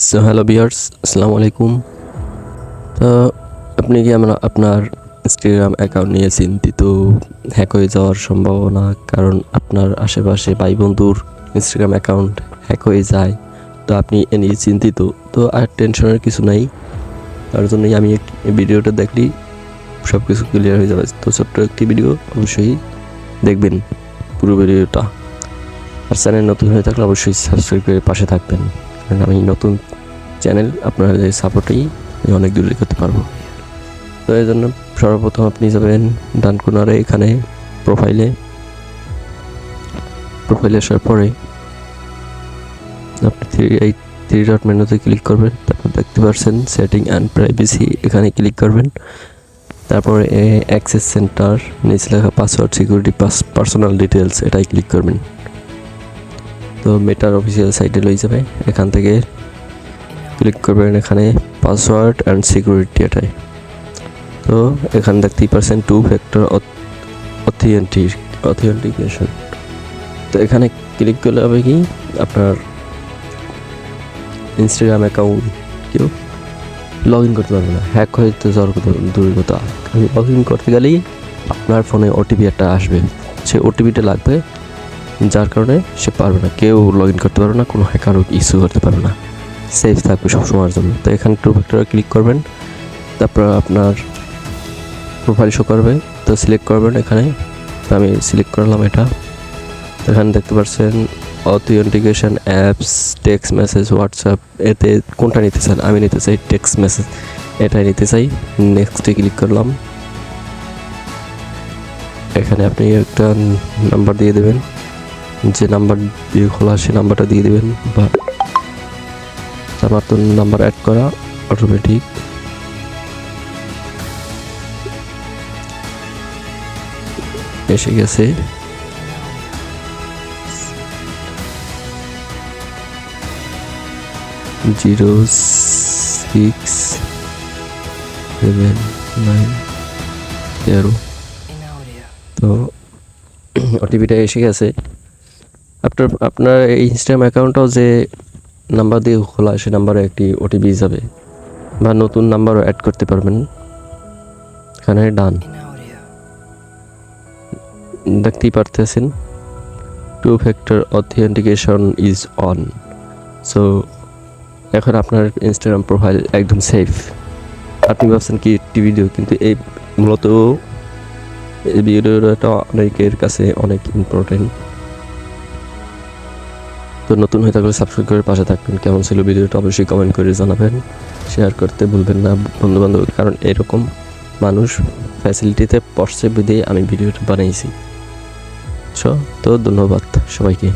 So hello viewers, আসসালামু আলাইকুম। তো আপনি কি আপনার ইনস্টাগ্রাম অ্যাকাউন্ট নিয়ে চিন্তিত হ্যাক হয়ে যাওয়ার সম্ভাবনা? কারণ আপনার আশেপাশে ভাই বন্ধুর ইনস্টাগ্রাম অ্যাকাউন্ট হ্যাক হয়ে যায়, তো আপনি এ নিয়ে চিন্তিত। তো আর টেনশনের কিছু নাই, তার জন্যই আমি এই ভিডিওটা দেখলেই সব কিছু ক্লিয়ার হয়ে যাবে। তো ছোট্ট একটি ভিডিও, অবশ্যই দেখবেন পুরো ভিডিওটা। আর চ্যানেল নতুন হয়ে থাকলে অবশ্যই সাবস্ক্রাইব করে পাশে থাকবেন, কারণ আমি নতুন চ্যানেল, আপনাদের সাপোর্টেই আমি অনেক দূরে করতে পারবো। তো এই জন্য সর্বপ্রথম আপনি যাবেন ডান কোণারে, এখানে প্রোফাইলে আসার পরে আপনি থ্রি ডট মেনুতে ক্লিক করবেন। তারপর দেখতে পাচ্ছেন সেটিং অ্যান্ড প্রাইভেসি, এখানে ক্লিক করবেন। তারপরে অ্যাক্সেস সেন্টার, নিচে লেখা পাসওয়ার্ড সিকিউরিটি পার্সোনাল ডিটেলস, এটাই ক্লিক করবেন। তো মেটার অফিসিয়াল সাইটে লয়ে যাবে। এখান থেকে ক্লিক করবেন এখানে পাসওয়ার্ড অ্যান্ড সিকিউরিটি, এটাই। তো এখানে দেখতেই পাচ্ছেন 2 ফ্যাক্টর অথেন্টিকেশন। তো এখানে ক্লিক করলে হবে কি, আপনার ইনস্টাগ্রাম অ্যাকাউন্ট কেউ লগ ইন করতে পারবে না, হ্যাক হইতে যাওয়ার কথা দূরের কথা। লগ ইন করতে গেলেই আপনার ফোনে ওটিপি একটা আসবে, সে ওটিপিটা লাগবে, যার কারণে সে পারবে না, কেউ লগ ইন করতে পারবে না, কোনো হ্যাকারও ইস্যু করতে পারবে না, সেফ থাকবে সবসময়ের জন্য। তো এখানে 2 ফ্যাক্টরে ক্লিক করবেন, তারপর আপনার প্রোফাইল শো করবে, তো সিলেক্ট করবেন এখানে। তো আমি সিলেক্ট করলাম এটা। এখানে দেখতে পাচ্ছেন authentication apps, text message, WhatsApp, এতে কোনটা নিতে চান? আমি নিতে চাই টেক্সট মেসেজ, এটাই নিতে চাই। নেক্সটে ক্লিক করলাম। এখানে আপনি একটা নাম্বার দিয়ে দেবেন, যে নাম্বার দিয়ে খোলা সে নাম্বারটা দিয়ে দেবেন, বা আমার তো নাম্বার অ্যাড করা অটোমেটিক। এসে গেছে। জিরো 6 7 9 13। তো ওটিপিটা এসে গেছে। আপনার এই ইনস্টাগ্রাম অ্যাকাউন্টটাও যে নাম্বার দিয়ে খোলা, সে নাম্বারে একটি ওটিপি যাবে, বা নতুন নাম্বারও অ্যাড করতে পারবেন। এখানে ডান দেখতেই পারতেছেন, 2 factor authentication is on. So এখন আপনার ইনস্টাগ্রাম প্রোফাইল একদম সেফ। আপনি ভাবছেন কি একটি ভিডিও, কিন্তু এই মূলত এই ভিডিওটা অনেকের কাছে অনেক ইম্পর্টেন্ট। তো নতুন হয়ে থাকলে সাবস্ক্রাইব করে পাশে থাকবেন। কেমন ছিল ভিডিওটা অবশ্যই কমেন্ট করে জানাবেন, শেয়ার করতে ভুলবেন না বন্ধুবান্ধব, কারণ এরকম মানুষ ফ্যাসিলিটিতে পড়ছে বিধেই আমি ভিডিওটা বানিয়েছি। তো ধন্যবাদ সবাইকে।